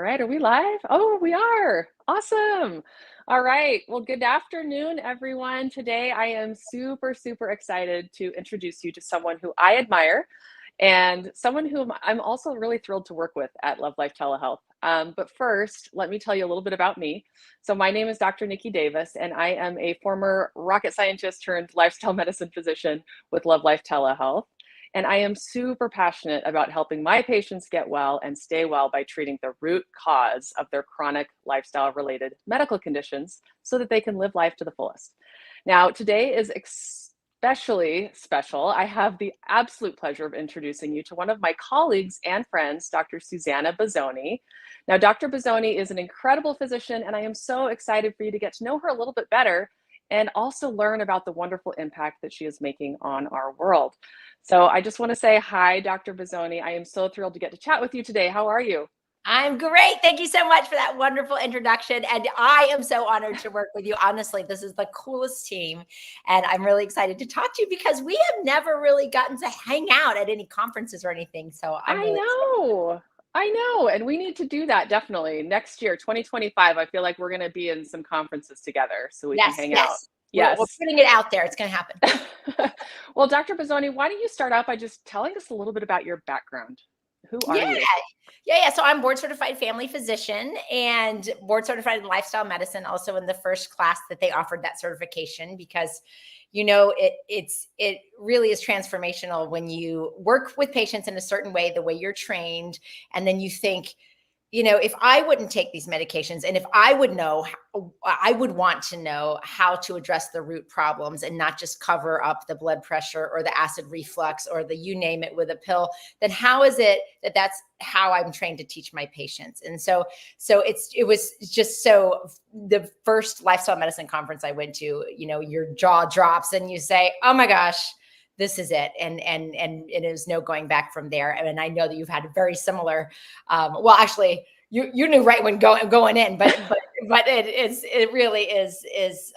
right, are we live? Oh, we are. Awesome. All right. Well, good afternoon, everyone. Today, I am super, super excited to introduce you to someone who I admire and someone whom I'm also really thrilled to work with at Love.Life Telehealth. But first, let me tell you a little bit about me. So my name is Dr. Niki Davis, and I am a former rocket scientist turned lifestyle medicine physician with Love.Life Telehealth. And I am super passionate about helping my patients get well and stay well by treating the root cause of their chronic lifestyle related medical conditions so that they can live life to the fullest. Now, today is especially special. I have the absolute pleasure of introducing you to one of my colleagues and friends, Dr. Suzannah Bozzone. Now, Dr. Bozzone is an incredible physician, and I am so excited for you to get to know her a little bit better and also learn about the wonderful impact that she is making on our world. So I just want to say hi, Dr. Bozzone. I am so thrilled to get to chat with you today. How are you? I'm great. Thank you so much for that wonderful introduction. And I am so honored to work with you. Honestly, this is the coolest team. And I'm really excited to talk to you because we have never really gotten to hang out at any conferences or anything. So I'm really excited. I know. And we need to do that definitely. Next year, 2025, I feel like we're going to be in some conferences together so we can hang out. We're putting it out there. It's going to happen. Well, Dr. Bozzone, why don't you start out by just telling us a little bit about your background? Who are you? Yeah. So I'm board certified family physician and board certified in lifestyle medicine, also in the first class that they offered that certification because, you know, it really is transformational when you work with patients in a certain way, the way you're trained, and then you think, you know, if I wouldn't take these medications and if I would know, I would want to know how to address the root problems and not just cover up the blood pressure or the acid reflux or the you name it with a pill, then how is it that that's how I'm trained to teach my patients? And so it was just so the first lifestyle medicine conference I went to, you know, your jaw drops and you say, oh my gosh, this is it. And it is no going back from there. And I know that you've had a very similar, well, actually you knew right when going in, but it really is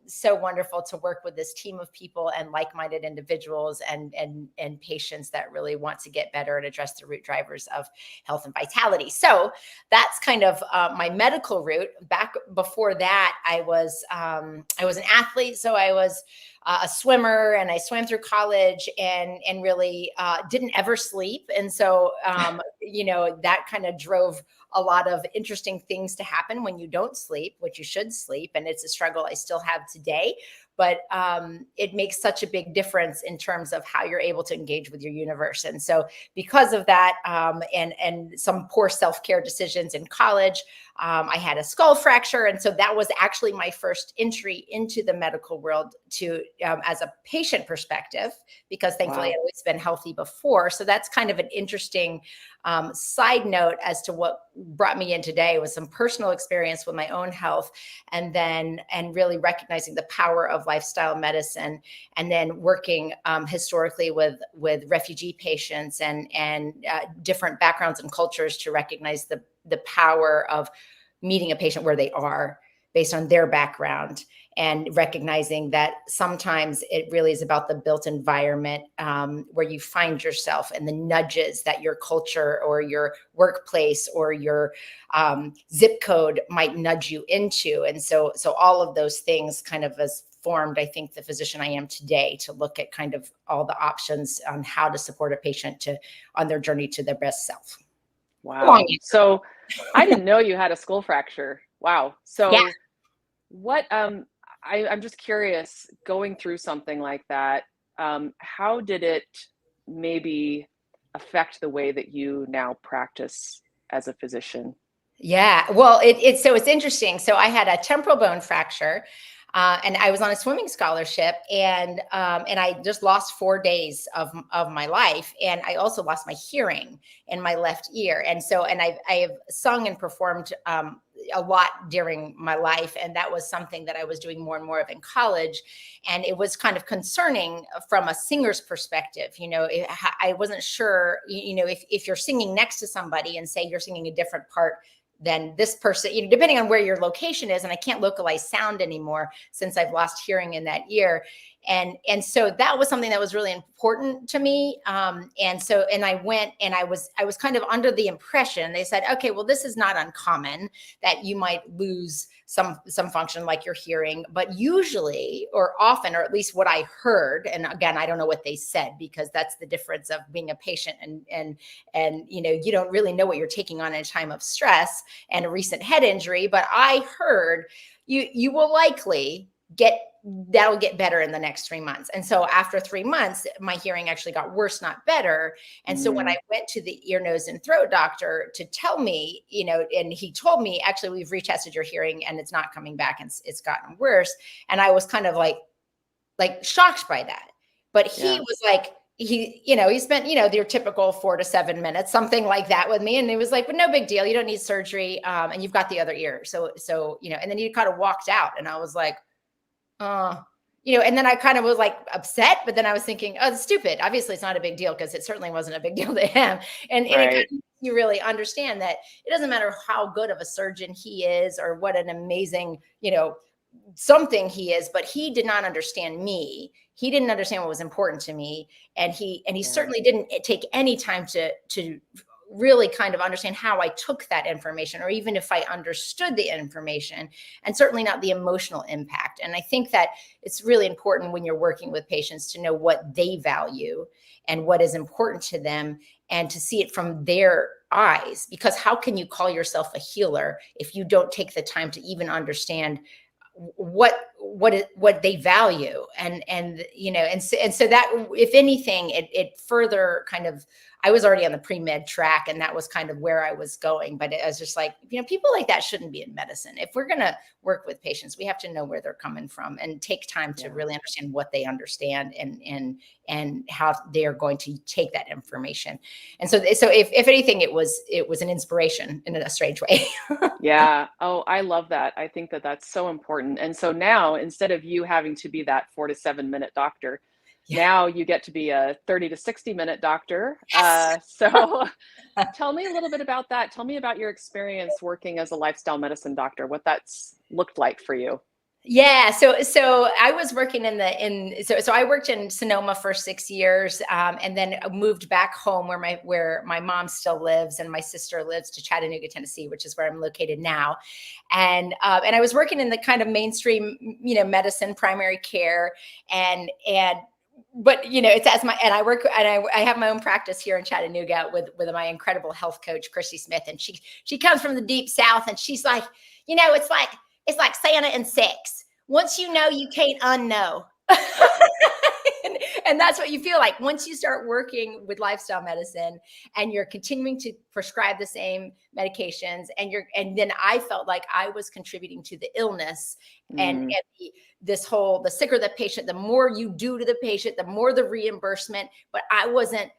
so wonderful to work with this team of people and like-minded individuals and patients that really want to get better and address the root drivers of health and vitality. So that's kind of my medical route. Back before that, I was an athlete. So I was a swimmer and I swam through college and really didn't ever sleep. And so, you know, that kind of drove a lot of interesting things to happen when you don't sleep, which you should sleep. And it's a struggle I still have today. But it makes such a big difference in terms of how you're able to engage with your universe. And so because of that and some poor self-care decisions in college, I had a skull fracture. And so that was actually my first entry into the medical world to as a patient perspective, because thankfully I've always been healthy before. So that's kind of an interesting side note as to what brought me in today was some personal experience with my own health and really recognizing the power of lifestyle medicine and then working historically with refugee patients and different backgrounds and cultures to recognize the power of meeting a patient where they are based on their background and recognizing that sometimes it really is about the built environment where you find yourself and the nudges that your culture or your workplace or your zip code might nudge you into. And so all of those things kind of has formed, I think, the physician I am today to look at kind of all the options on how to support a patient on their journey to their best self. Wow. So I didn't know you had a skull fracture. Wow. So what, I'm just curious, going through something like that, how did it maybe affect the way that you now practice as a physician? Yeah, well, it's interesting. So I had a temporal bone fracture, and I was on a swimming scholarship, and I just lost 4 days of my life, and I also lost my hearing in my left ear, and I have sung and performed a lot during my life, and that was something that I was doing more and more of in college, and it was kind of concerning from a singer's perspective. You know, I wasn't sure, you know, if you're singing next to somebody and say you're singing a different part than this person, you know, depending on where your location is. And I can't localize sound anymore since I've lost hearing in that ear. And so that was something that was really important to me. And I went, and I was kind of under the impression, they said, okay, well, this is not uncommon that you might lose some function like your hearing, but usually, or often, or at least what I heard, and again, I don't know what they said, because that's the difference of being a patient and you don't really know what you're taking on in a time of stress and a recent head injury. But I heard you will likely that'll get better in the next 3 months. And so after 3 months, my hearing actually got worse, not better. And so when I went to the ear, nose, and throat doctor to tell me, and he told me, actually, we've retested your hearing and it's not coming back, and it's gotten worse. And I was kind of like shocked by that. But he was like, he spent, your typical 4 to 7 minutes, something like that with me. And he was like, but no big deal. You don't need surgery. And you've got the other ear. So, and then he kind of walked out, and I was like, and then I kind of was like upset, but then I was thinking, oh, it's stupid. Obviously it's not a big deal, because it certainly wasn't a big deal to him. And it kind of, you really understand that it doesn't matter how good of a surgeon he is, or what an amazing, something he is, but he did not understand me. He didn't understand what was important to me. And he certainly didn't take any time to really kind of understand how I took that information, or even if I understood the information, and certainly not the emotional impact. And I think that it's really important when you're working with patients to know what they value and what is important to them, and to see it from their eyes, because how can you call yourself a healer if you don't take the time to even understand what they value? And so that, if anything, it further kind of, I was already on the pre-med track, and that was kind of where I was going. But I was just like, people like that shouldn't be in medicine. If we're going to work with patients, we have to know where they're coming from, and take time to really understand what they understand, and how they are going to take that information. And so if anything, it was an inspiration in a strange way. Yeah. Oh, I love that. I think that that's so important. And so now, instead of you having to be that 4 to 7 minute doctor, now you get to be a 30 to 60-minute doctor. Yes. So tell me a little bit about that. Tell me about your experience working as a lifestyle medicine doctor, what that's looked like for you. Yeah. So I was working so I worked in Sonoma for 6 years, and then moved back home where my mom still lives, and my sister lives, to Chattanooga, Tennessee, which is where I'm located now. And I was working in the kind of mainstream, medicine, primary care, but it's I work, and I have my own practice here in Chattanooga with my incredible health coach, Chrissy Smith. And she comes from the deep South, and she's like, it's like Santa and sex. Once you know, you can't unknow. And that's what you feel like once you start working with lifestyle medicine, and you're continuing to prescribe the same medications, and then I felt like I was contributing to the illness, and the sicker the patient, the more you do to the patient, the more the reimbursement. But I wasn't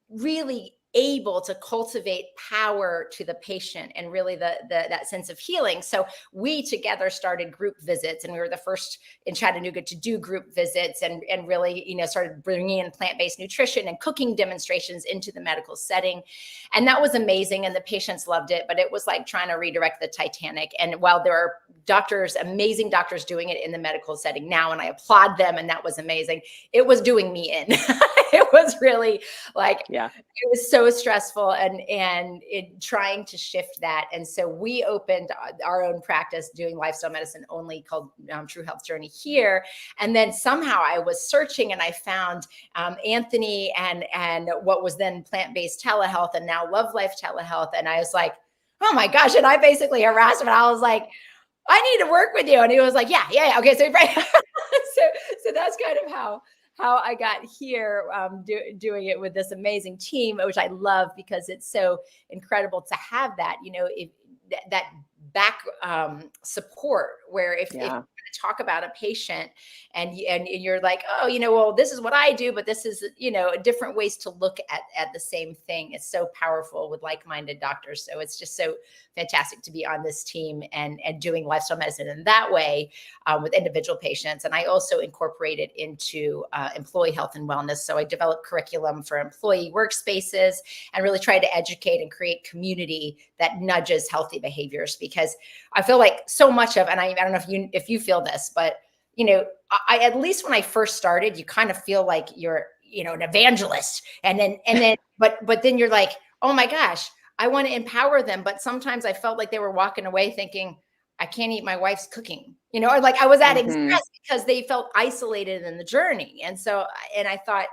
really able to cultivate power to the patient, and really that sense of healing. So we together started group visits, and we were the first in Chattanooga to do group visits, and really, started bringing in plant-based nutrition and cooking demonstrations into the medical setting. And that was amazing. And the patients loved it, but it was like trying to redirect the Titanic. And while there are amazing doctors doing it in the medical setting now, and I applaud them, and that was amazing, it was doing me in. It was really like, it was so stressful, and trying to shift that. And so we opened our own practice doing lifestyle medicine only, called True Health Journey here. And then somehow I was searching, and I found Anthony and what was then Plantbased Telehealth, and now Love.Life Telehealth. And I was like, oh my gosh. And I basically harassed him. I was like, I need to work with you. And he was like, yeah. Okay. So, so that's kind of how I got here, doing it with this amazing team, which I love, because it's so incredible to have that, that back support, where if you're going to talk about a patient, and you're like, oh, well, this is what I do, but this is, different ways to look at the same thing. It's so powerful with like-minded doctors. So it's just so fantastic to be on this team and doing lifestyle medicine in that way, with individual patients. And I also incorporate it into employee health and wellness. So I developed curriculum for employee workspaces, and really try to educate and create community that nudges healthy behaviors, because I feel like so much of, and I don't know if you feel this, but at least when I first started, you kind of feel like you're, an evangelist. And then, but then you're like, oh my gosh, I want to empower them. But sometimes I felt like they were walking away thinking, I can't eat my wife's cooking, or like I was adding stress because they felt isolated in the journey. And so, and I thought,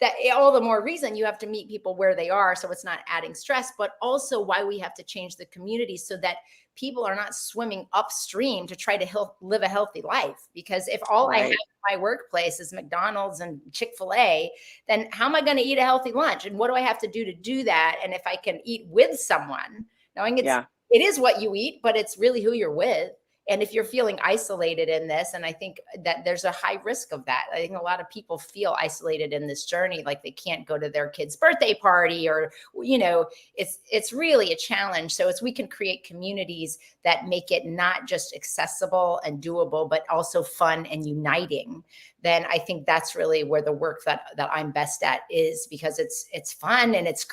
that all the more reason you have to meet people where they are. So it's not adding stress, but also why we have to change the community so that people are not swimming upstream to try to live a healthy life. Because if all I have in my workplace is McDonald's and Chick-fil-A, then how am I going to eat a healthy lunch? And what do I have to do that? And if I can eat with someone, knowing it is what you eat, but it's really who you're with. And if you're feeling isolated in this, and I think that there's a high risk of that. I think a lot of people feel isolated in this journey, like they can't go to their kid's birthday party or, it's really a challenge. So as we can create communities that make it not just accessible and doable, but also fun and uniting, then I think that's really where the work that I'm best at is, because it's fun and it's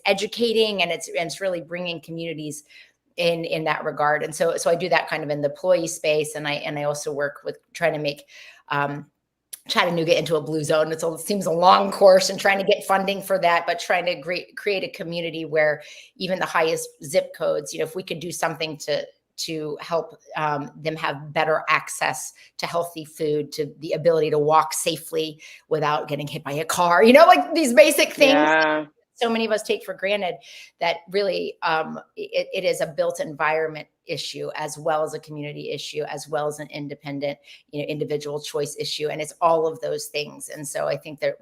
educating and it's really bringing communities in that regard. And so I do that kind of in the employee space. And I also work with trying to make Chattanooga into a blue zone. It seems a long course and trying to get funding for that, but trying to create a community where even the highest zip codes, if we could do something to help them have better access to healthy food, to the ability to walk safely without getting hit by a car, like these basic things. Yeah. So many of us take for granted, that really it is a built environment issue as well as a community issue, as well as an independent, individual choice issue. And it's all of those things. And so I think that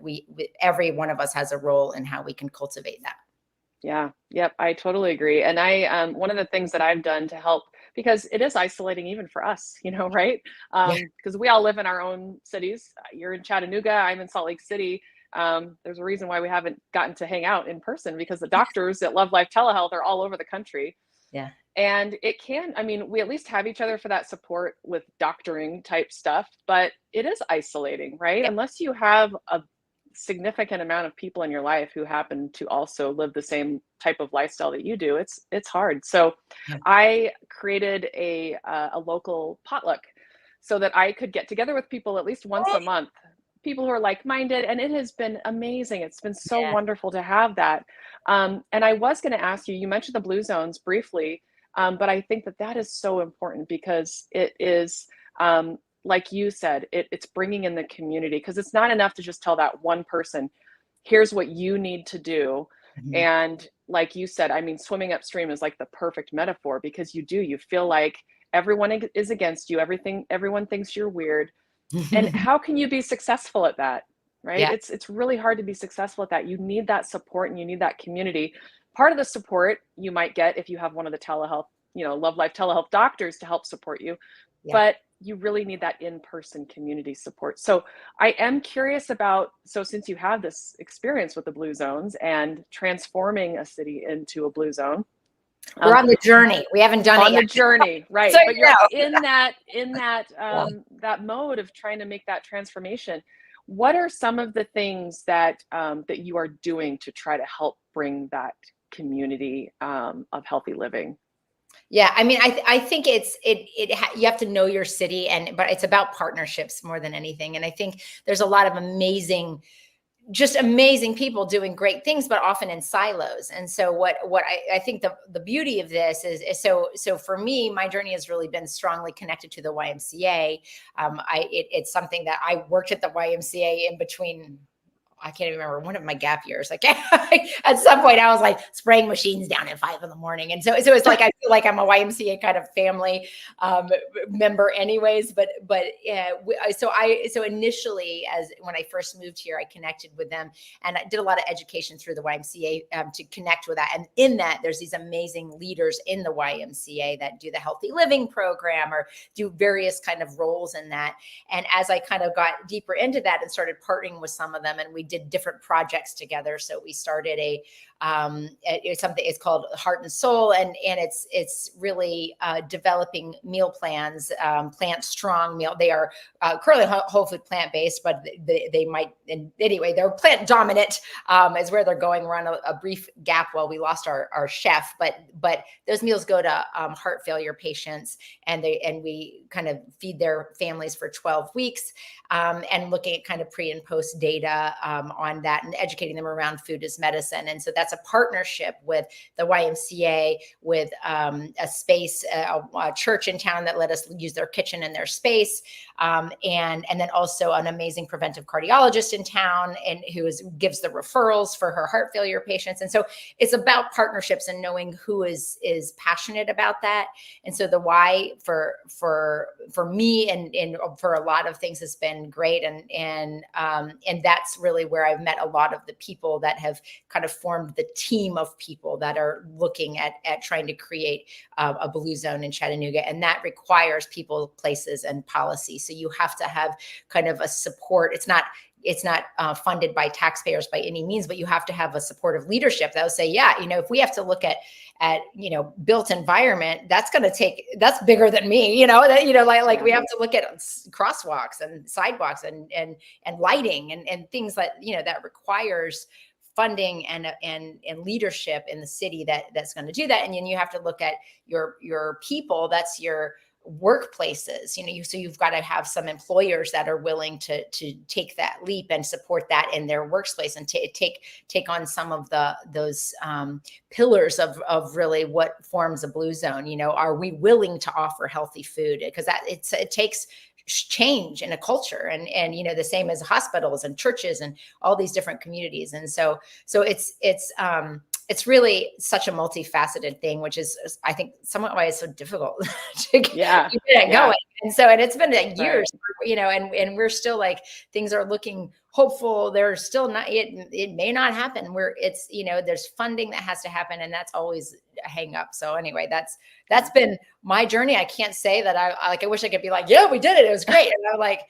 every one of us has a role in how we can cultivate that. Yeah. Yep. I totally agree. And I, one of the things that I've done to help, because it is isolating even for us, right? Because we all live in our own cities. You're in Chattanooga, I'm in Salt Lake City. There's a reason why we haven't gotten to hang out in person, because the doctors at Love.Life Telehealth are all over the country. Yeah. And we at least have each other for that support with doctoring type stuff, but it is isolating, right? Yeah. Unless you have a significant amount of people in your life who happen to also live the same type of lifestyle that you do, it's hard. So I created a local potluck so that I could get together with people at least once a month, people who are like-minded, and it has been amazing. It's been so wonderful to have that. And I was going to ask you mentioned the blue zones briefly, but I think that is so important, because it is, like you said, it's bringing in the community, because it's not enough to just tell that one person, here's what you need to do. Mm-hmm. And like you said, swimming upstream is like the perfect metaphor, because you feel like everyone is against you. Everyone thinks you're weird. And how can you be successful at that? Right. Yeah. It's really hard to be successful at that. You need that support and you need that community. Part of the support you might get if you have one of the telehealth, Love.Life Telehealth doctors to help support you, but you really need that in-person community support. So I am curious about, since you have this experience with the blue zones and transforming a city into a blue zone, we're on the journey. We haven't done it yet. On the journey, right? So, but you're in that that mode of trying to make that transformation. What are some of the things that that you are doing to try to help bring that community of healthy living? Yeah, I think you have to know your city, but it's about partnerships more than anything. And I think there's a lot of amazing people doing great things, but often in silos. And so what I think the beauty of this is so for me, my journey has really been strongly connected to the YMCA. It's something that I worked at the YMCA in between. I can't even remember, one of my gap years. Like at some point I was like spraying machines down at 5 a.m. And so it's like, I feel like I'm a YMCA kind of family member anyways, but so initially, when I first moved here, I connected with them and I did a lot of education through the YMCA to connect with that. And in that, there's these amazing leaders in the YMCA that do the healthy living program or do various kind of roles in that. And as I kind of got deeper into that and started partnering with some of them, and we did different projects together. So we started a It's something, it's called Heart and Soul. And it's really developing meal plans, plant strong meal. They are currently whole food plant-based, but they might, and anyway, they're plant dominant is where they're going. We're on a brief gap while we lost our chef, but those meals go to heart failure patients, and we kind of feed their families for 12 weeks, and looking at kind of pre and post data on that, and educating them around food as medicine. And so that's a partnership with the YMCA, with a space, a church in town that let us use their kitchen and their space, and then also an amazing preventive cardiologist in town, and gives the referrals for her heart failure patients. And so it's about partnerships and knowing who is passionate about that. And so the why for me and for a lot of things has been great. And that's really where I've met a lot of the people that have kind of formed the team of people that are looking at trying to create a blue zone in Chattanooga. And that requires people, places, and policy. So you have to have kind of a support. It's not funded by taxpayers by any means, but you have to have a supportive leadership that will say, yeah, if we have to look at built environment, that's bigger than me, like we have to look at crosswalks and sidewalks and lighting and things that, that requires funding and leadership in the city that's going to do that. And then you have to look at your people, that's your workplaces, so you've got to have some employers that are willing to take that leap and support that in their workplace, and take on some of those pillars of really what forms a blue zone. Are we willing to offer healthy food? Because it takes change in a culture, and the same as hospitals and churches and all these different communities. And so it's really such a multifaceted thing, which is, I think, somewhat why it's so difficult to keep it going. And it's been years, and we're still like, things are looking hopeful. They're still not, it may not happen where it's, there's funding that has to happen, and that's always a hang up. So anyway, that's been my journey. I can't say that I wish I could be like, yeah, we did it. It was great. And I'm like,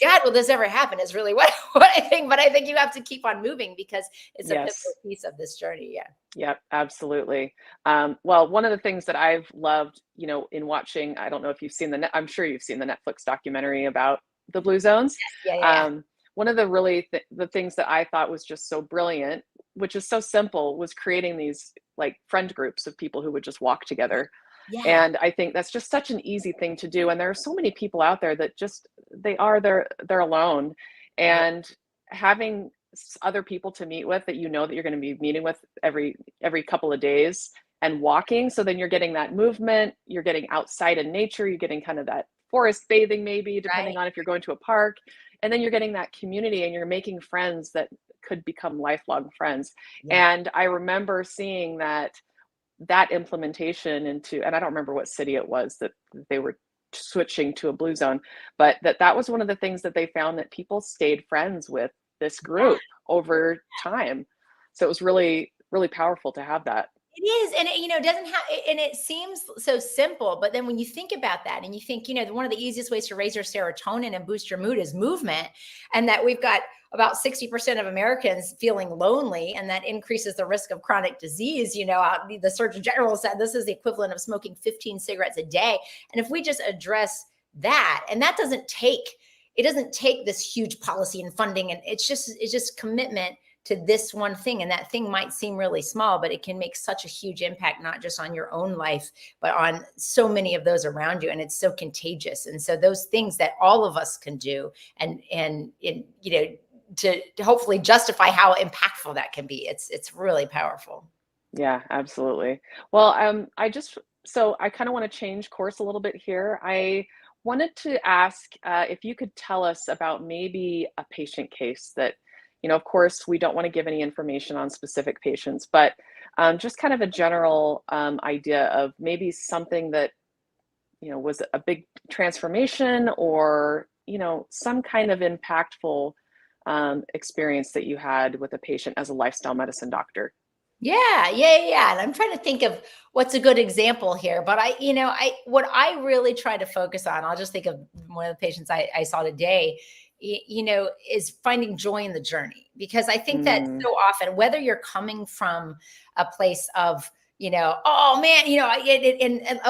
God, will this ever happen is really what I think. But I think you have to keep on moving because it's a pivotal piece of this journey. Yeah. Yep, absolutely. Well, one of the things that I've loved, in watching, I don't know if you've seen I'm sure you've seen the Netflix documentary about the Blue Zones. Yeah. One of the the things that I thought was just so brilliant, which is so simple, was creating these like friend groups of people who would just walk together. Yeah. And I think that's just such an easy thing to do. And there are so many people out there that just, they're alone, and having other people to meet with that that you're going to be meeting with every couple of days and walking. So then you're getting that movement, you're getting outside in nature, you're getting kind of that forest bathing, maybe depending on if you're going to a park, and then you're getting that community, and you're making friends that could become lifelong friends. And I remember seeing that implementation into, and I don't remember what city it was that they were switching to a blue zone, but that was one of the things that they found, that people stayed friends with this group over time. So it was really, really powerful to have that. It is. And it doesn't have, and it seems so simple, but then when you think about that and you think, one of the easiest ways to raise your serotonin and boost your mood is movement, and that we've got about 60% of Americans feeling lonely, and that increases the risk of chronic disease. The Surgeon General said this is the equivalent of smoking 15 cigarettes a day. And if we just address that, and that doesn't take this huge policy and funding, and it's just commitment to this one thing. And that thing might seem really small, but it can make such a huge impact, not just on your own life, but on so many of those around you. And it's so contagious. And so those things that all of us can do, and to hopefully justify how impactful that can be, it's really powerful. Yeah, absolutely. Well, so I kind of want to change course a little bit here. I wanted to ask if you could tell us about maybe a patient case that, of course, we don't want to give any information on specific patients, but just kind of a general idea of maybe something that, was a big transformation, or, some kind of impactful experience that you had with a patient as a lifestyle medicine doctor. Yeah. And I'm trying to think of what's a good example here, but what I really try to focus on, I'll just think of one of the patients I saw today. is finding joy in the journey. Because I think that Mm. so often, whether you're coming from a place of, oh man,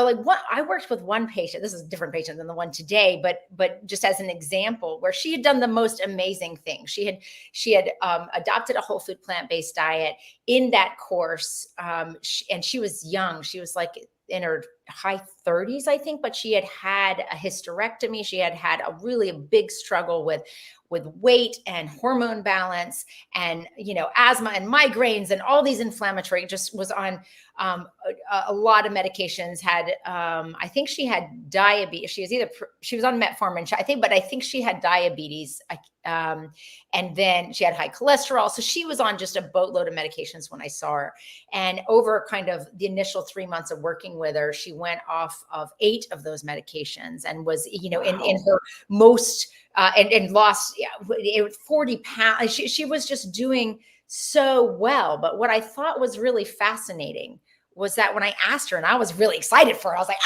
like what I worked with one patient, this is a different patient than the one today, but just as an example, where she had done the most amazing thing. She had adopted a whole food plant-based diet in that course. And she was young. She was like in her high 30s, I think, but she had had a hysterectomy. She had had a really big struggle with weight and hormone balance and, asthma and migraines and all these inflammatory, just was on a lot of medications, had, I think she had diabetes. She was on metformin, but I think she had diabetes. And then she had high cholesterol. So she was on just a boatload of medications when I saw her. And over kind of the initial 3 months of working with her, she went off of 8 of those medications and was, Wow. in her most, and lost 40 pounds. She was just doing so well. But what I thought was really fascinating was that when I asked her, and I was really excited for her, I was like,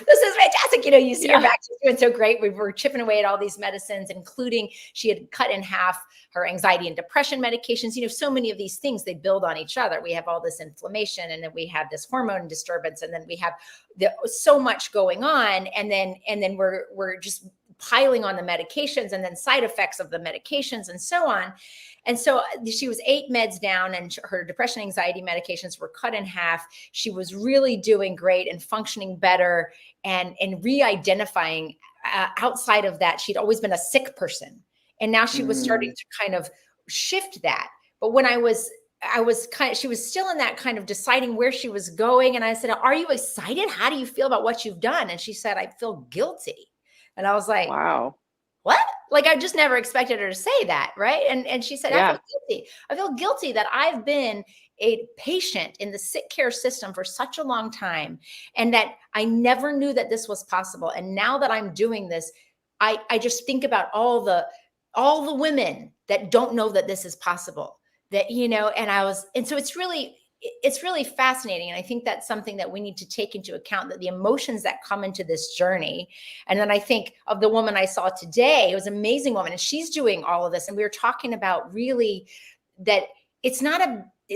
this is fantastic. You see her back, she's doing so great. We were chipping away at all these medicines, including she had cut in half her anxiety and depression medications. So many of these things, they build on each other. We have all this inflammation, and then we have this hormone disturbance, and then we have so much going on. And then we're just piling on the medications, and then side effects of the medications, and so on. And so she was 8 meds down, and her depression, anxiety medications were cut in half. She was really doing great and functioning better, and re-identifying outside of that. She'd always been a sick person. And now she was starting to kind of shift that. But when she was still in that kind of deciding where she was going. And I said, are you excited? How do you feel about what you've done? And she said, I feel guilty. And I was like, Wow. What? Like, I just never expected her to say that. Right. And she said, I feel guilty. I feel guilty that I've been a patient in the sick care system for such a long time, and that I never knew that this was possible. And now that I'm doing this, I just think about all the women that don't know that this is possible, and so it's really fascinating. And I think that's something that we need to take into account, that the emotions that come into this journey. And then I think of the woman I saw today. It was an amazing woman, and she's doing all of this. And we were talking about really that it's not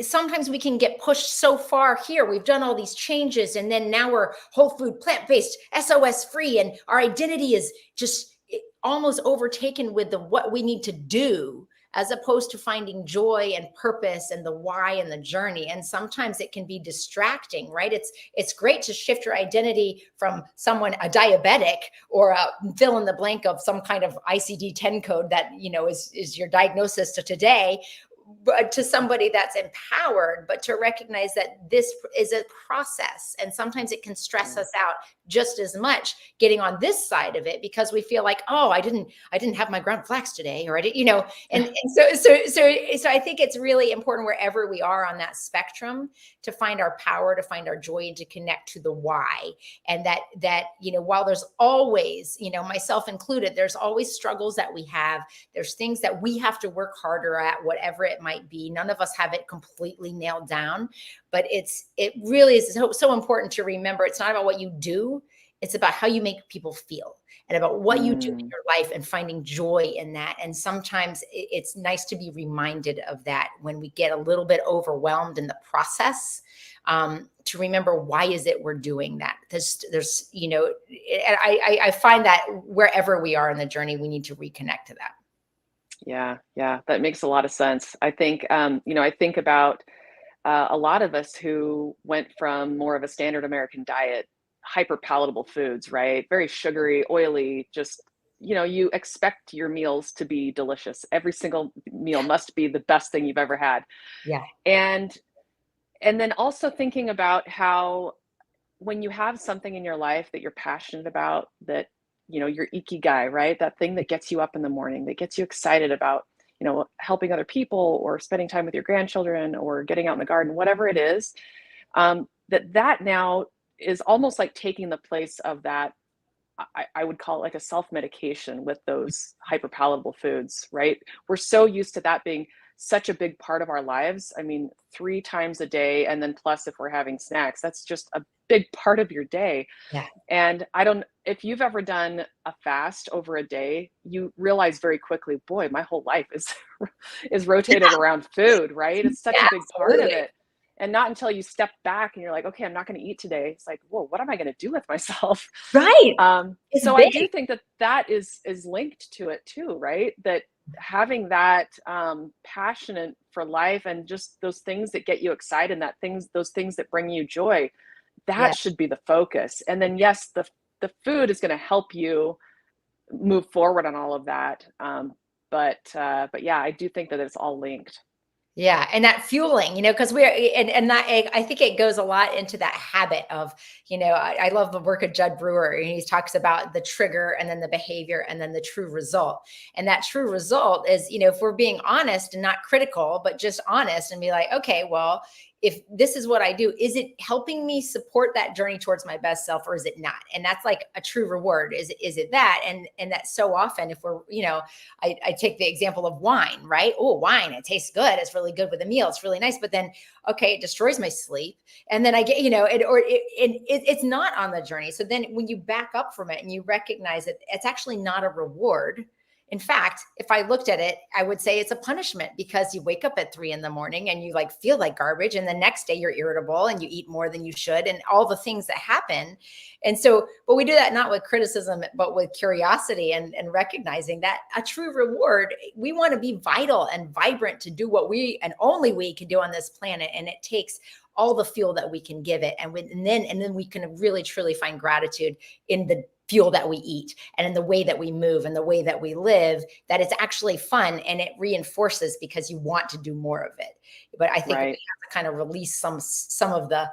sometimes we can get pushed so far here. We've done all these changes, and then now we're whole food, plant-based, SOS free. And our identity is just almost overtaken with what we need to do, as opposed to finding joy and purpose and the why and the journey. And sometimes it can be distracting, right? It's great to shift your identity from a diabetic, or fill in the blank of some kind of ICD-10 code that, is your diagnosis to today, but to somebody that's empowered, but to recognize that this is a process. And sometimes it can stress us out just as much getting on this side of it, because we feel like, oh, I didn't have my ground flax today, or I didn't, and so I think it's really important, wherever we are on that spectrum, to find our power, to find our joy, and to connect to the why. And that while there's always, myself included, there's always struggles that we have. There's things that we have to work harder at, whatever it might be. None of us have it completely nailed down, but it really is so important to remember, it's not about what you do, it's about how you make people feel, and about what you do in your life, and finding joy in that. And sometimes it's nice to be reminded of that when we get a little bit overwhelmed in the process, to remember, why is it we're doing that? There's I find that wherever we are in the journey, we need to reconnect to that. Yeah, that makes a lot of sense. I think, I think about a lot of us who went from more of a standard American diet, hyper palatable foods, right? Very sugary, oily, just, you expect your meals to be delicious. Every single meal must be the best thing you've ever had. Yeah. And then also thinking about how, when you have something in your life that you're passionate about, that, your ikigai, right? That thing that gets you up in the morning, that gets you excited about, helping other people, or spending time with your grandchildren, or getting out in the garden, whatever it is, that now is almost like taking the place of that. I would call it like a self-medication with those hyper palatable foods, right? We're so used to that being such a big part of our lives. I mean, 3 times a day, and then plus if we're having snacks, that's just a big part of your day. Yeah. And I don't, if you've ever done a fast over a day, you realize very quickly, boy, my whole life is is rotated around food, right? It's such a Yeah, big part of absolutely. it. And not until you step back and you're like, okay, I'm not going to eat today. It's like, whoa, what am I going to do with myself? Right. It's So I do big. think that that is linked to it too, right? That having that passionate for life and just those things that get you excited, and those things that bring you joy, Yeah. that should be the focus. And then yes, the food is going to help you move forward on all of that. But yeah, I do think that it's all linked. Yeah, and that fueling, because we're and that I think it goes a lot into that habit of, I love the work of Judd Brewer, and he talks about the trigger and then the behavior and then the true result. And that true result is, if we're being honest and not critical, but just honest and be like, okay, well, if this is what I do, is it helping me support that journey towards my best self, or is it not? And that's like a true reward. Is it that? And that so often, if we're, I take the example of wine, right? Oh, wine, it tastes good. It's really good with a meal. It's really nice. But then, okay, it destroys my sleep. And then I get, it's not on the journey. So then when you back up from it and you recognize that it's actually not a reward. In fact, if I looked at it, I would say it's a punishment, because you wake up at 3 a.m. and you like feel like garbage. And the next day you're irritable and you eat more than you should, and all the things that happen. And so, but we do that not with criticism, but with curiosity and recognizing that a true reward, we want to be vital and vibrant to do what we and only we can do on this planet. And it takes all the fuel that we can give it. And then we can really, truly find gratitude in the fuel that we eat and in the way that we move and the way that we live, that it's actually fun and it reinforces because you want to do more of it. But I think we have Right. to kind of release some of the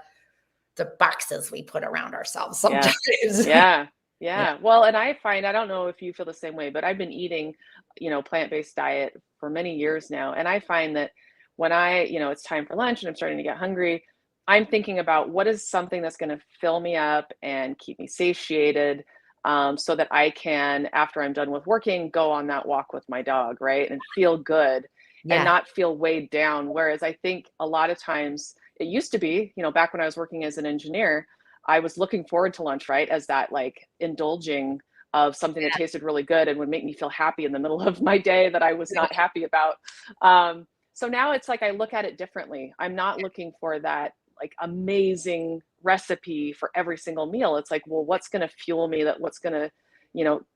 boxes we put around ourselves Yes. sometimes. Yeah. Yeah. Yeah. Well, and I find, I don't know if you feel the same way, but I've been eating, plant-based diet for many years now. And I find that when it's time for lunch and I'm starting to get hungry, I'm thinking about what is something that's going to fill me up and keep me satiated, so that I can, after I'm done with working, go on that walk with my dog, right? And feel good and Yeah. not feel weighed down. Whereas I think a lot of times it used to be, back when I was working as an engineer, I was looking forward to lunch, right? As that like indulging of something that tasted really good and would make me feel happy in the middle of my day that I was not happy about. So now it's like I look at it differently. I'm not looking for that like amazing recipe for every single meal. It's like, well, what's going to fuel me? What's going to,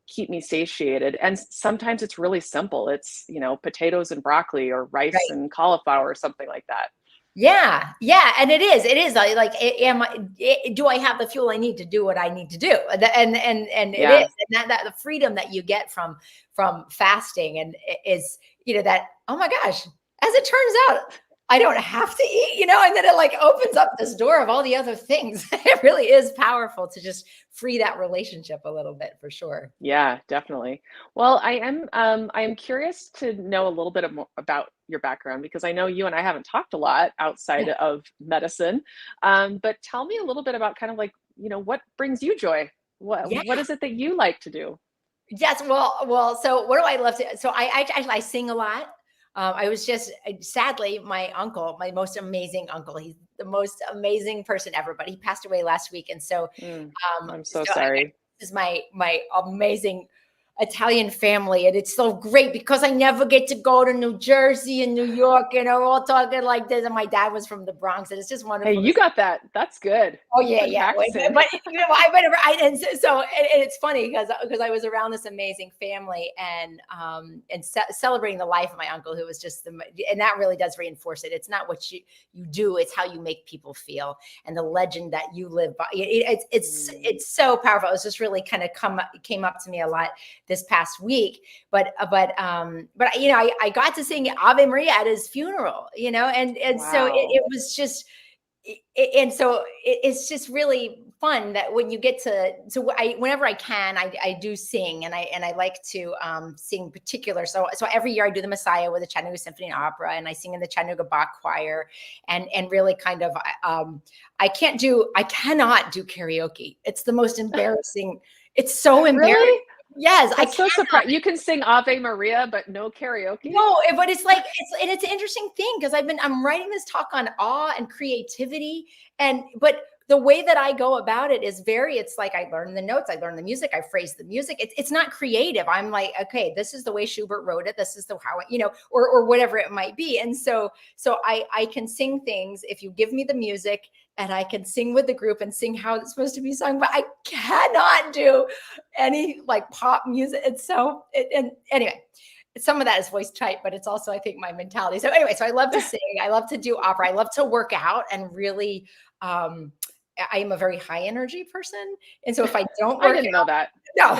keep me satiated? And sometimes it's really simple. It's, potatoes and broccoli or rice Right. and cauliflower or something like that. Yeah, yeah, and it is like, do I have the fuel I need to do what I need to do? And it is, Yeah. and that the freedom that you get from fasting and is, that, oh my gosh, as it turns out, I don't have to eat, and then it like opens up this door of all the other things. It really is powerful to just free that relationship a little bit, for sure. Yeah, definitely. Well, I am curious to know a little bit more about your background, because I know you and I haven't talked a lot outside Yeah. of medicine. But tell me a little bit about kind of like, what brings you joy? Yeah. What is it that you like to do? Yes. Well. So what do I love to? So I sing a lot. I was just sadly, my uncle, my most amazing uncle. He's the most amazing person ever, but he passed away last week, and so Mm, I'm so so sorry. this is my amazing Italian family, and it's so great because I never get to go to New Jersey and New York, and we're all talking like this. And my dad was from the Bronx, and it's just Hey, wonderful to you got that. That's good. Oh You've yeah, been yeah. practicing. But I went around, and and it's funny because I was around this amazing family and celebrating the life of my uncle, who was just and that really does reinforce it. It's not what you do; it's how you make people feel, and the legend that you live by. Mm, It's so powerful. It was just really kind of came up to me a lot this past week. But I got to sing Ave Maria at his funeral. And so wow. it was just and so it's just really fun that when you get to whenever I can, I do sing, and I like to sing particular. So every year I do the Messiah with the Chattanooga Symphony and Opera, and I sing in the Chattanooga Bach Choir, and really kind of I cannot do karaoke. It's the most embarrassing. It's so embarrassing. Really? Yes, I That's so cannot. surprising. You can sing Ave Maria, but no karaoke? No, but it's like it's an interesting thing because I'm writing this talk on awe and creativity, but the way that I go about it is it's like I learn the notes, I learn the music, I phrase the music. It's not creative. I'm like, okay, this is the way Schubert wrote it. This is the how or whatever it might be. And so I can sing things if you give me the music, and I can sing with the group and sing how it's supposed to be sung, but I cannot do any like pop music. And anyway, some of that is voice type, but it's also, I think, my mentality. So anyway, so I love to sing. I love to do opera. I love to work out and really, I am a very high energy person. And so if I don't I work didn't know out, that. no,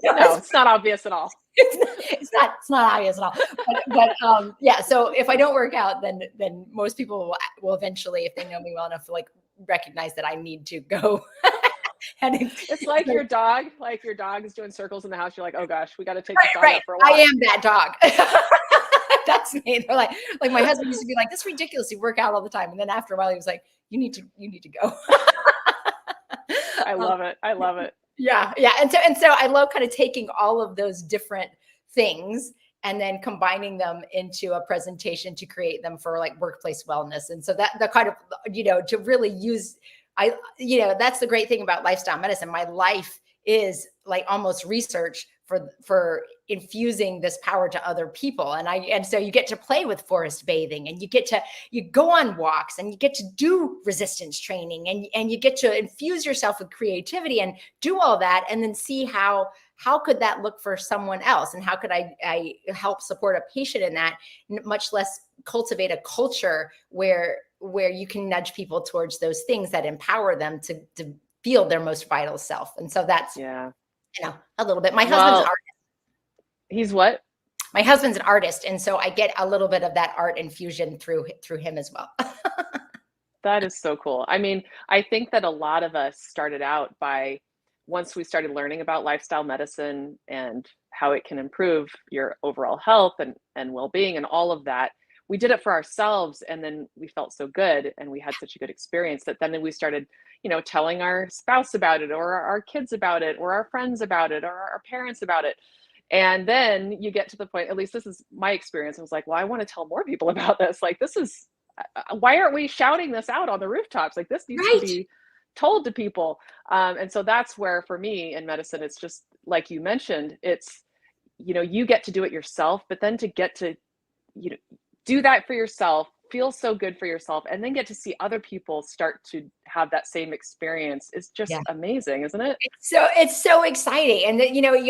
No, it's not obvious at all. it's not obvious at all. Yeah. So if I don't work out, then most people will eventually, if they know me well enough, like recognize that I need to go. It's like your dog. Like your dog is doing circles in the house. You're like, oh gosh, we got to take this dog Right. out for a walk. I am that dog. That's me. They're like my husband used to be like, "This is ridiculous. You work out all the time," and then after a while, he was like, "You need to go." I love it. I love it. Yeah, yeah. And so I love kind of taking all of those different things and then combining them into a presentation to create them for like workplace wellness. And so that the kind of to really use that's the great thing about lifestyle medicine. My life is like almost research for infusing this power to other people. And so you get to play with forest bathing, and you go on walks, and you get to do resistance training, and you get to infuse yourself with creativity and do all that, and then see how could that look for someone else, and how could I help support a patient in that, much less cultivate a culture where you can nudge people towards those things that empower them to feel their most vital self. And so that's a little bit. My husband's an artist. He's what? My husband's an artist, and so I get a little bit of that art infusion through him as well. That is so cool. I mean, I think that a lot of us started out by, once we started learning about lifestyle medicine and how it can improve your overall health and well-being and all of that, we did it for ourselves, and then we felt so good and we had such a good experience that then we started telling our spouse about it, or our kids about it, or our friends about it, or our parents about it. And then you get to the point, at least this is my experience, I was like, well, I want to tell more people about this. Like, this is, why aren't we shouting this out on the rooftops? Like, this needs to be told to people. And so that's where, for me in medicine, it's just like you mentioned, it's, you get to do it yourself, but then to get to, do that for yourself, feel so good for yourself, and then get to see other people start to have that same experience is just amazing, isn't it? It's so exciting. And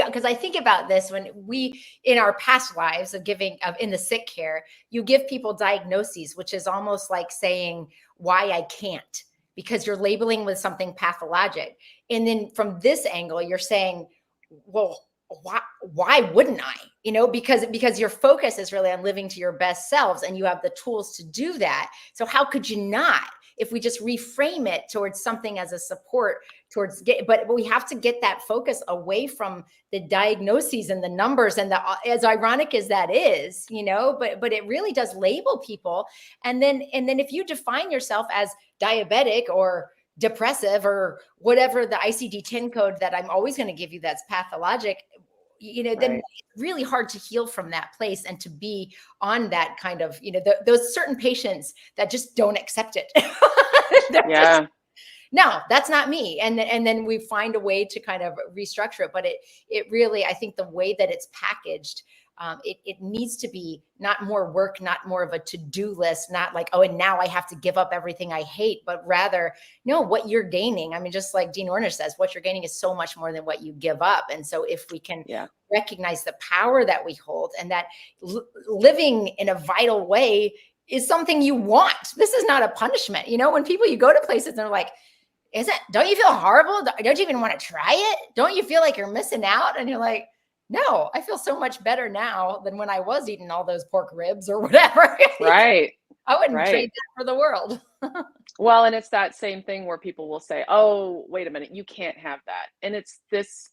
because I think about this, when we, in our past lives of giving in the sick care, you give people diagnoses, which is almost like saying why I can't, because you're labeling with something pathologic. And then from this angle, you're saying, well, why wouldn't I? Because your focus is really on living to your best selves, and you have the tools to do that. So how could you not, if we just reframe it towards something as a support but we have to get that focus away from the diagnoses and the numbers, and as ironic as that is, but it really does label people. And then if you define yourself as diabetic or depressive or whatever the ICD-10 code that I'm always going to give you that's pathologic, then it's really hard to heal from that place, and to be on that kind of, those certain patients that just don't accept it. No, that's not me. And then we find a way to kind of restructure it. But it really, I think the way that it's packaged, it needs to be not more work, not more of a to-do list, not like, oh, and now I have to give up everything I hate, but rather, no, what you're gaining. I mean, just like Dean Ornish says, what you're gaining is so much more than what you give up. And so if we can recognize the power that we hold, and that living in a vital way is something you want. This is not a punishment. When you go to places and they're like, don't you feel horrible? Don't you even want to try it? Don't you feel like you're missing out? And you're like, no, I feel so much better now than when I was eating all those pork ribs or whatever. Right. I wouldn't trade that for the world. Well, and it's that same thing where people will say, oh, wait a minute, you can't have that. And it's this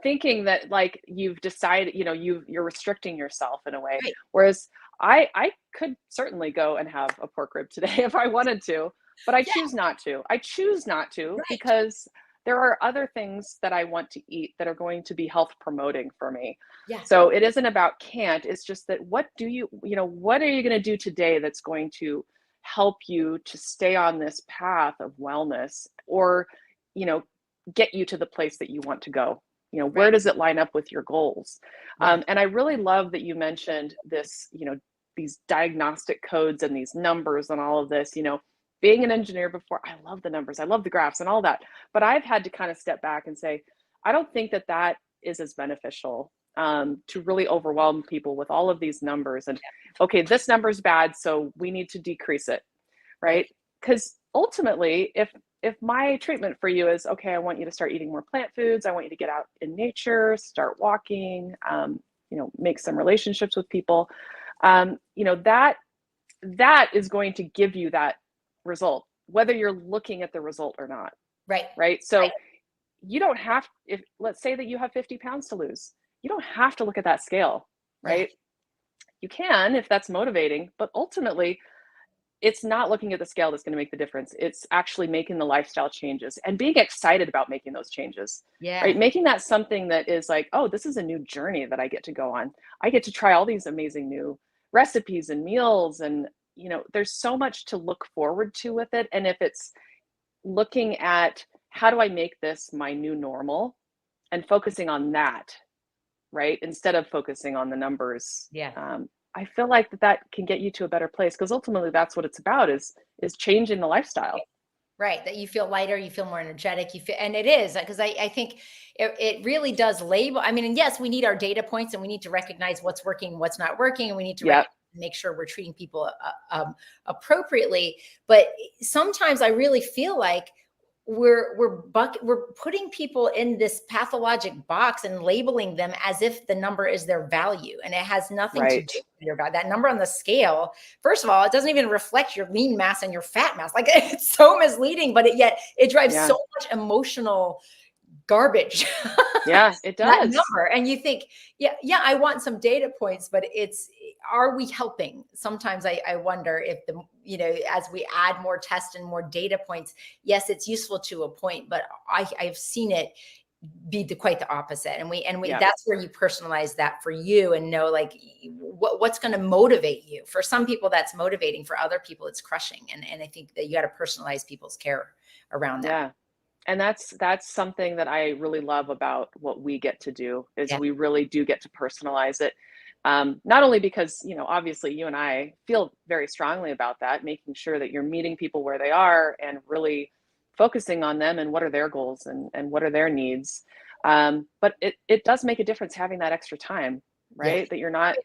thinking that like you've decided, you're restricting yourself in a way. Right. Whereas I could certainly go and have a pork rib today if I wanted to, but I choose not to. I choose not to because there are other things that I want to eat that are going to be health promoting for me. Yeah. So it isn't about can't, it's just that what are you going to do today that's going to help you to stay on this path of wellness, or, get you to the place that you want to go? Where Right. does it line up with your goals? Yeah. And I really love that you mentioned this, these diagnostic codes and these numbers and all of this. Being an engineer before, I love the numbers, I love the graphs and all that. But I've had to kind of step back and say, I don't think that that is as beneficial, to really overwhelm people with all of these numbers. And okay, this number is bad, so we need to decrease it, Right. right? Because ultimately, if my treatment for you is, okay, I want you to start eating more plant foods, I want you to get out in nature, start walking, make some relationships with people, that is going to give you that result, whether you're looking at the result or not. Right. Right. So Right. you don't have, if let's say that you have 50 pounds to lose, you don't have to look at that scale, Yeah. right? You can if that's motivating, but ultimately it's not looking at the scale that's going to make the difference. It's actually making the lifestyle changes and being excited about making those changes, Yeah. right? Making that something that is like, oh, this is a new journey that I get to go on. I get to try all these amazing new recipes and meals. And, there's so much to look forward to with it. And if it's looking at how do I make this my new normal and focusing on that, right? Instead of focusing on the numbers. Yeah. I feel like that can get you to a better place, because ultimately that's what it's about, is changing the lifestyle. Right. That you feel lighter, you feel more energetic, you feel, and it is because I think it really does label. I mean, and yes, we need our data points and we need to recognize what's working, what's not working. And we need to Yeah. make sure we're treating people appropriately. But sometimes I really feel like we're putting people in this pathologic box and labeling them as if the number is their value, and it has nothing to Right. do with your value. That number on the scale, first of all, it doesn't even reflect your lean mass and your fat mass. Like, it's so misleading, but yet it drives Yeah. so much emotional garbage. Yeah, it That does. number, and you think, yeah, I want some data points, but are we helping? Sometimes I wonder if as we add more tests and more data points, yes, it's useful to a point, but I've seen it be quite the opposite. And Yeah. that's where you personalize that for you and know, like, what's going to motivate you. For some people that's motivating, for other people it's crushing. And I think that you got to personalize people's care around that. Yeah. And that's something that I really love about what we get to do, is Yeah. we really do get to personalize it. Not only because, obviously you and I feel very strongly about that, making sure that you're meeting people where they are and really focusing on them and what are their goals and what are their needs. But it does make a difference having that extra time, right? Yeah. That you're not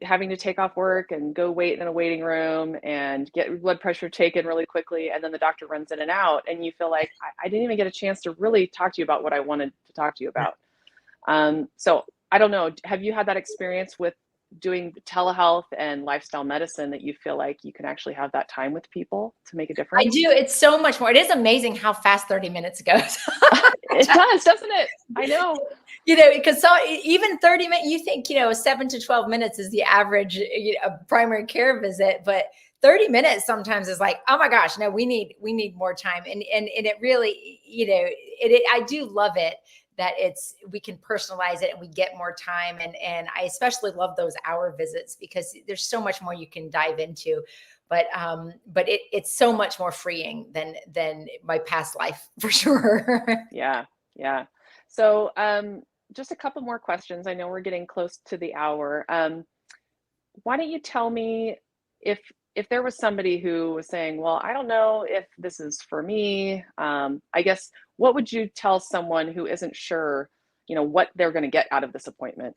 having to take off work and go wait in a waiting room and get blood pressure taken really quickly, and then the doctor runs in and out, and you feel like I didn't even get a chance to really talk to you about what I wanted to talk to you about. So I don't know, have you had that experience with doing telehealth and lifestyle medicine, that you feel like you can actually have that time with people to make a difference? I do. It's so much more. It is amazing how fast 30 minutes goes. It does, doesn't it? I know. Because even 30 minutes, you think, 7 to 12 minutes is the average primary care visit, but 30 minutes sometimes is like, oh my gosh, no, we need more time. And it really, I do love it that we can personalize it and we get more time. And I especially love those hour visits because there's so much more you can dive into. But it's so much more freeing than my past life, for sure. Yeah. Yeah. So, just a couple more questions. I know we're getting close to the hour. Why don't you tell me, if there was somebody who was saying, well, I don't know if this is for me, I guess, what would you tell someone who isn't sure, what they're going to get out of this appointment?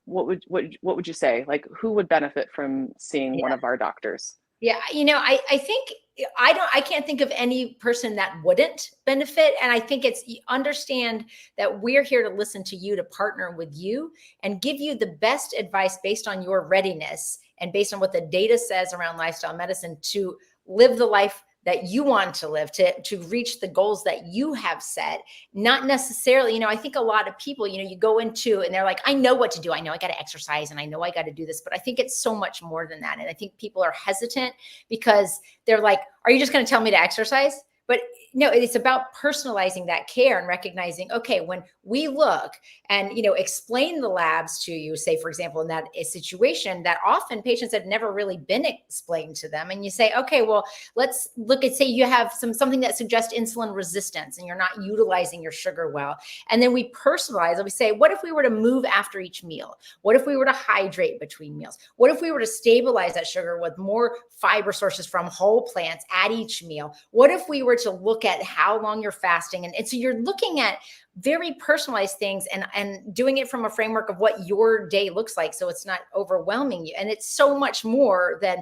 What would you say? Like, who would benefit from seeing one of our doctors? Yeah, I think I can't think of any person that wouldn't benefit. And I think you understand that we're here to listen to you, to partner with you and give you the best advice based on your readiness and based on what the data says around lifestyle medicine to live the life that you want to live, to reach the goals that you have set. Not necessarily, I think a lot of people, you go into and they're like, I know what to do. I know I got to exercise and I know I got to do this, but I think it's so much more than that. And I think people are hesitant because they're like, are you just going to tell me to exercise? But No, it's about personalizing that care and recognizing, okay, when we look and, explain the labs to you, say, for example, in that situation that often patients have never really been explained to them. And you say, okay, well, let's look at, say you have something that suggests insulin resistance and you're not utilizing your sugar well. And then we personalize and we say, what if we were to move after each meal? What if we were to hydrate between meals? What if we were to stabilize that sugar with more fiber sources from whole plants at each meal? What if we were to look at how long you're fasting? And so you're looking at very personalized things and doing it from a framework of what your day looks like. So it's not overwhelming you. And it's so much more than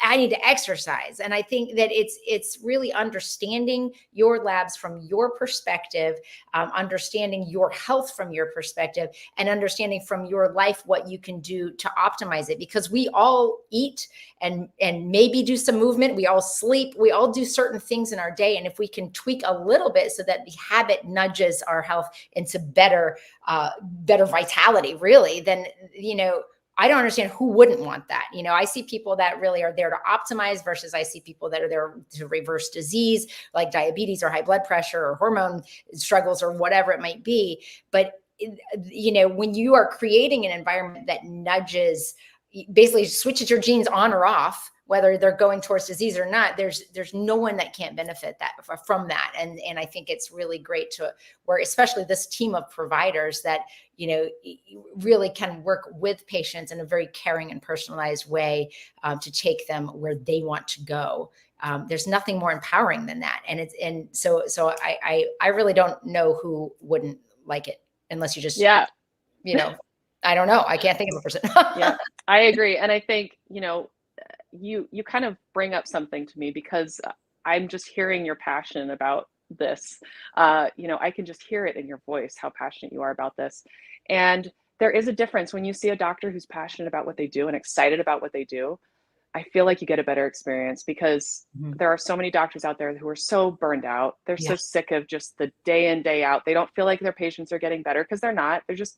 I need to exercise. And I think that it's really understanding your labs from your perspective, understanding your health from your perspective, and understanding from your life what you can do to optimize it. Because we all eat and maybe do some movement, we all sleep, we all do certain things in our day. And if we can tweak a little bit so that the habit nudges our health into better vitality, really, then, I don't understand who wouldn't want that. I see people that really are there to optimize versus I see people that are there to reverse disease like diabetes or high blood pressure or hormone struggles or whatever it might be. But, when you are creating an environment that nudges, basically switches your genes on or off, whether they're going towards disease or not, there's no one that can't benefit from that. And I think it's really great to work, especially this team of providers that, really can work with patients in a very caring and personalized way to take them where they want to go. There's nothing more empowering than that. And so I really don't know who wouldn't like it unless you just, Yeah. I don't know. I can't think of a person. Yeah, I agree. And I think, you kind of bring up something to me because I'm just hearing your passion about this. I can just hear it in your voice, how passionate you are about this. And there is a difference when you see a doctor who's passionate about what they do and excited about what they do. I feel like you get a better experience because there are so many doctors out there who are so burned out. They're so sick of just the day in, day out. They don't feel like their patients are getting better because they're not. They're just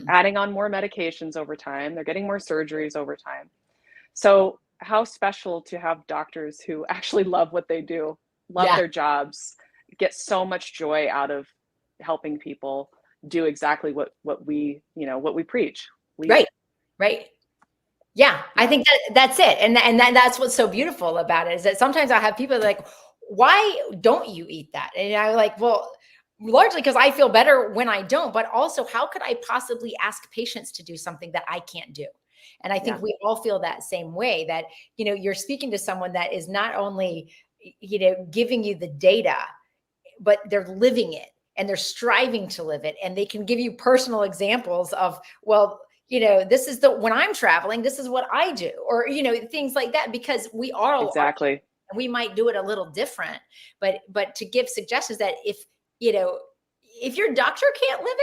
adding on more medications over time. They're getting more surgeries over time. So how special to have doctors who actually love what they do, love their jobs, get so much joy out of helping people do exactly what we preach. Right. Yeah, I think that's it. And that's what's so beautiful about it is that sometimes I have people like, why don't you eat that? And I'm like, well, largely because I feel better when I don't, but also how could I possibly ask patients to do something that I can't do? And I think we all feel that same way that, you're speaking to someone that is not only, giving you the data, but they're living it and they're striving to live it. And they can give you personal examples of, well, this is when I'm traveling, this is what I do, or, things like that, because we all exactly. We might do it a little different, but to give suggestions that if your doctor can't live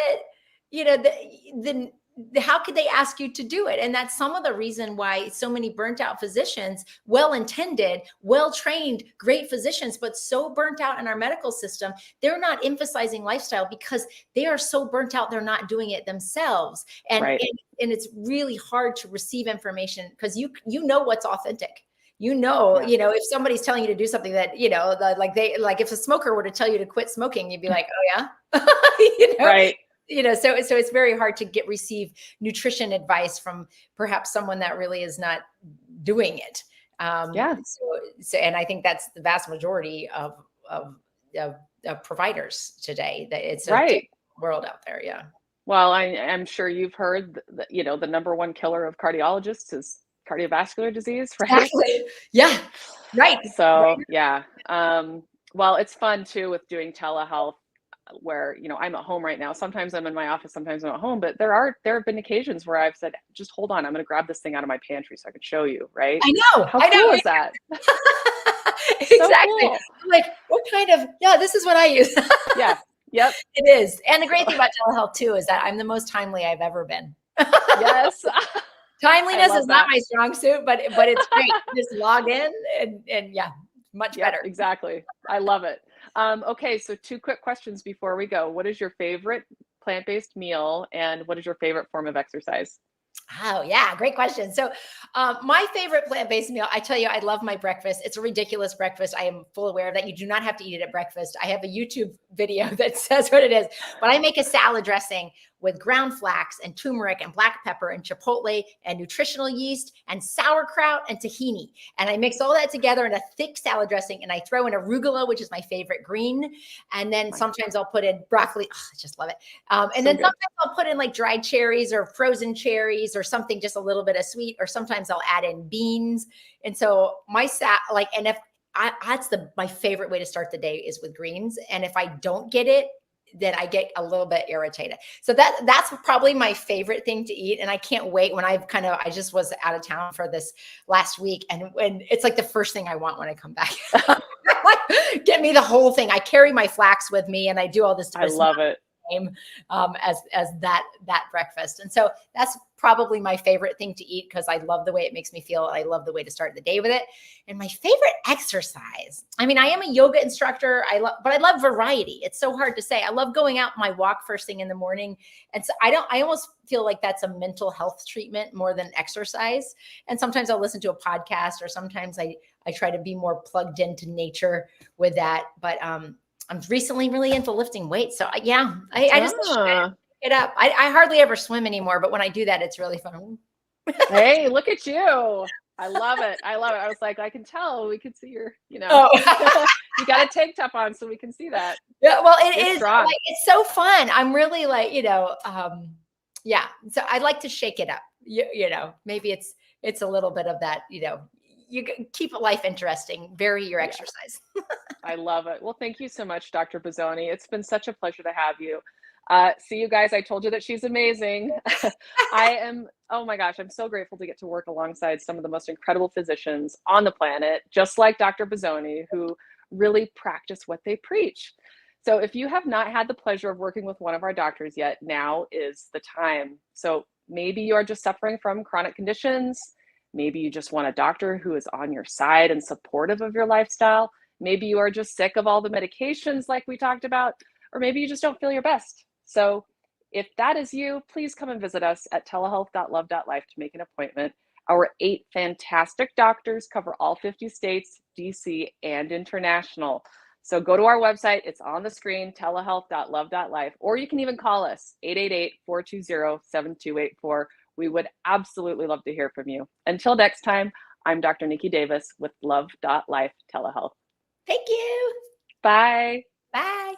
it, then how could they ask you to do it? And that's some of the reason why so many burnt out physicians, well-intended, well-trained, great physicians, but so burnt out in our medical system, they're not emphasizing lifestyle because they are so burnt out, they're not doing it themselves. And it's really hard to receive information because you know what's authentic. If somebody's telling you to do something that, if a smoker were to tell you to quit smoking, you'd be like, oh yeah. Right. So it's very hard to receive nutrition advice from perhaps someone that really is not doing it. So, and I think that's the vast majority of providers today, that it's a different world out there. Yeah. Well, I'm sure you've heard that, the number one killer of cardiologists is cardiovascular disease, right? Exactly. Yeah. Right. So yeah. Well, it's fun too with doing telehealth where, I'm at home right now. Sometimes I'm in my office, sometimes I'm at home, but there have been occasions where I've said, just hold on, I'm going to grab this thing out of my pantry so I can show you. Right. I know. How cool is that? Exactly. So cool. Like, what kind of, this is what I use. Yeah. Yep. It is. And the great thing about telehealth too, is that I'm the most timely I've ever been. Yes. Timeliness is not my strong suit, but it's great. Just log in and much better. Exactly. I love it. Okay. So 2 quick questions before we go. What is your favorite plant-based meal and what is your favorite form of exercise? Oh yeah, great question. So my favorite plant-based meal, I tell you, I love my breakfast. It's a ridiculous breakfast. I am full aware of that. You do not have to eat it at breakfast. I have a YouTube video that says what it is, but I make a salad dressing with ground flax and turmeric and black pepper and chipotle and nutritional yeast and sauerkraut and tahini. And I mix all that together in a thick salad dressing, and I throw in arugula, which is my favorite green. And then sometimes I'll put in broccoli. Oh, I just love it. And then sometimes I'll put in like dried cherries or frozen cherries or something, just a little bit of sweet, or sometimes I'll add in beans. And so and if my favorite way to start the day is with greens. And if I don't get it, then I get a little bit irritated. So that's probably my favorite thing to eat. And I can't wait when I just was out of town for this last week. And when it's like the first thing I want when I come back, like, get me the whole thing. I carry my flax with me and I do all this. I love it. As that breakfast. And so that's probably my favorite thing to eat because I love the way it makes me feel. I love the way to start the day with it. And my favorite exercise, I mean, I am a yoga instructor. But I love variety. It's so hard to say. I love going out my walk first thing in the morning. And so I almost feel like that's a mental health treatment more than exercise. And sometimes I'll listen to a podcast, or sometimes I try to be more plugged into nature with that. But I'm recently really into lifting weights. So I just shake it up. I hardly ever swim anymore, but when I do that, it's really fun. Hey, look at you. I love it. I love it. I was like, I can tell, we can see your, you got a tank top on so we can see that. Yeah, well, it's like, it's so fun. I'm really like, yeah. So I like to shake it up. Maybe it's a little bit of that, you keep life interesting, vary your exercise. I love it. Well, thank you so much, Dr. Bozzone. It's been such a pleasure to have you. See you guys. I told you that she's amazing. Oh my gosh, I'm so grateful to get to work alongside some of the most incredible physicians on the planet, just like Dr. Bozzone, who really practice what they preach. So if you have not had the pleasure of working with one of our doctors yet, now is the time. So maybe you are just suffering from chronic conditions. Maybe you just want a doctor who is on your side and supportive of your lifestyle. Maybe you are just sick of all the medications like we talked about, or maybe you just don't feel your best. So if that is you, please come and visit us at telehealth.love.life to make an appointment. Our 8 fantastic doctors cover all 50 states, DC, and international. So go to our website. It's on the screen, telehealth.love.life, or you can even call us, 888-420-7284. We would absolutely love to hear from you. Until next time, I'm Dr. Niki Davis with Love.Life Telehealth. Thank you. Bye. Bye.